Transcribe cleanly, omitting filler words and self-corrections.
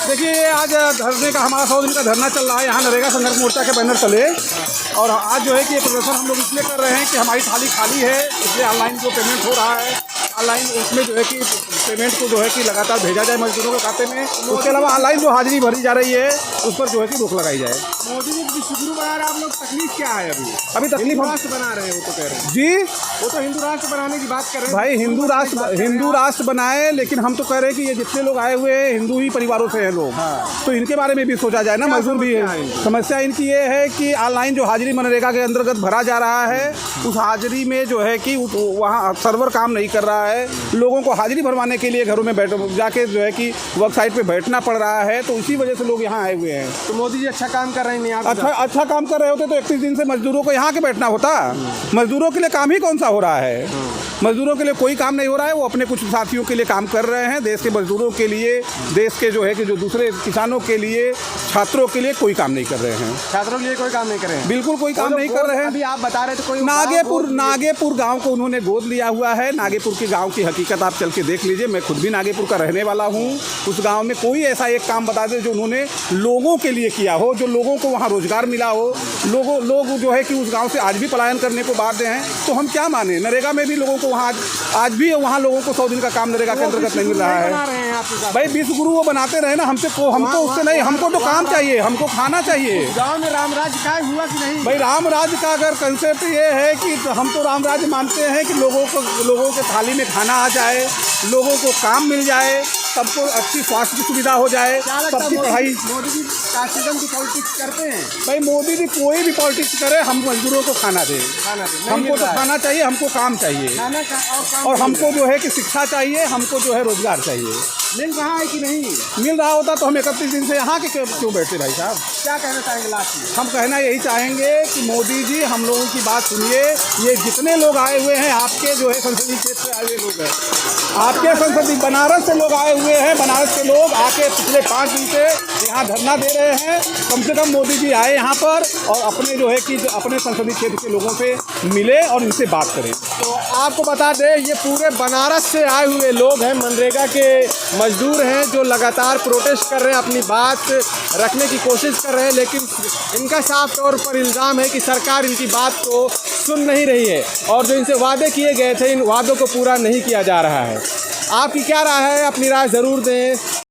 देखिए, आज धरने का हमारा 100 दिन का धरना चल रहा है यहाँ नरेगा संघर्ष मोर्चा के बैनर तले। और आज जो है कि ये प्रदर्शन हम लोग इसलिए कर रहे हैं कि हमारी थाली खाली है, इसलिए ऑनलाइन जो पेमेंट हो रहा है ऑनलाइन उसमें जो है कि पेमेंट को जो है कि लगातार भेजा जाए मजदूरों के खाते में। उसके अलावा ऑनलाइन जो हाजिरी भरी जा रही है उस पर जो है कि रोक लगाई जाए। मोदी जी विश्वगुरु बना रहे हैं, आप लोग तकलीफ क्या है? अभी तकलीफ हिंदू राष्ट्र बना रहे हैं, वो तो कह रहे हैं जी, वो तो हिंदू राष्ट्र बनाने की बात कर रहे हैं भाई हिंदू राष्ट्र बनाए, लेकिन हम तो कह रहे हैं कि ये जितने लोग आए हुए हैं हिंदू ही परिवारों से हैं लोग। तो इनके बारे में भी सोचा जाए ना, मजदूर भी है। समस्या इनकी ये है कि ऑनलाइन जो हाजिरी मनरेगा के अंतर्गत भरा जा रहा है उस हाजिरी में जो है कि वहाँ सर्वर काम नहीं कर रहा है, लोगों को हाजिरी भरवाने के लिए घरों में जाके जो है कि वेबसाइट पे बैठना पड़ रहा है, तो इसी वजह से लोग यहाँ आए हुए हैं। तो मोदी जी अच्छा काम कर रहे हैं, अच्छा काम कर रहे होते तो 31 दिन से मजदूरों को यहाँ के बैठना होता। मजदूरों के लिए काम ही कौन सा हो रहा है? मजदूरों के लिए कोई काम नहीं हो रहा है। वो अपने कुछ साथियों के लिए काम कर रहे हैं, देश के मजदूरों के लिए, देश के जो है कि जो दूसरे किसानों के लिए, छात्रों के लिए कोई काम नहीं कर रहे हैं। छात्रों के लिए कोई काम नहीं कर रहे हैं, बिल्कुल कोई काम नहीं कर रहे हैं। अभी आप बता रहे थे कोई नागेपुर गांव को उन्होंने गोद लिया हुआ है। नागेपुर के गांव की हकीकत आप चल के देख लीजिए। मैं खुद भी नागेपुर का रहने वाला हूं। उस गांव में कोई ऐसा एक काम बता दे जो उन्होंने लोगों के लिए किया हो, जो लोगों को वहां रोजगार मिला हो। लोग जो है कि उस गांव से आज भी पलायन करने को बाध्य हैं। तो हम क्या माने? नरेगा में भी लोगों को वहाँ आज भी वहाँ लोगों को 100 दिन का काम नरेगा के अंतर्गत नहीं मिल रहा है। भाई विश्वगुरु वो बनाते रहे ना, हमको उससे नहीं, हमको तो काम चाहिए, हमको खाना चाहिए। गाँव में राम राज्य का हुआ कि नहीं? भाई राम राज्य का अगर कंसेप्ट ये है कि हम तो राम राज्य मानते हैं कि लोगों के थाली में खाना आ जाए, लोगों को काम मिल जाए, सबको अच्छी स्वास्थ्य की सुविधा हो जाए, सबकी पढ़ाई। मोदी जी कास्टिज्म की पॉलिटिक्स करते हैं? भाई मोदी जी कोई भी पॉलिटिक्स करे, हम मजदूरों को खाना दें। हमको तो खाना चाहिए, हमको काम चाहिए, और हमको जो है कि शिक्षा चाहिए, हमको जो है रोजगार चाहिए। मिल रहा है कि नहीं? मिल रहा होता तो हम 31 दिन से यहाँ के क्यों बैठते भाई साहब? क्या कहना चाहेंगे लास्ट में? हम कहना यही चाहेंगे कि मोदी जी हम लोगों की बात सुनिए। ये जितने लोग आए हुए हैं आपके जो है संसदीय क्षेत्र से आए हुए लोग हैं, आपके संसदीय बनारस से लोग आए हुए हैं। बनारस के लोग आके पिछले 5 दिन से यहाँ धरना दे रहे हैं। कम से कम मोदी जी आए यहाँ पर और अपने जो है कि अपने संसदीय क्षेत्र के लोगों से मिले और इनसे बात करें। तो आपको बता दें, ये पूरे बनारस से आए हुए लोग हैं, मनरेगा के मजदूर हैं, जो लगातार प्रोटेस्ट कर रहे हैं, अपनी बात रखने की कोशिश कर रहे हैं। लेकिन इनका साफ तौर पर इल्ज़ाम है कि सरकार इनकी बात को सुन नहीं रही है और जो इनसे वादे किए गए थे इन वादों को पूरा नहीं किया जा रहा है। आपकी क्या राय है? अपनी राय ज़रूर दें।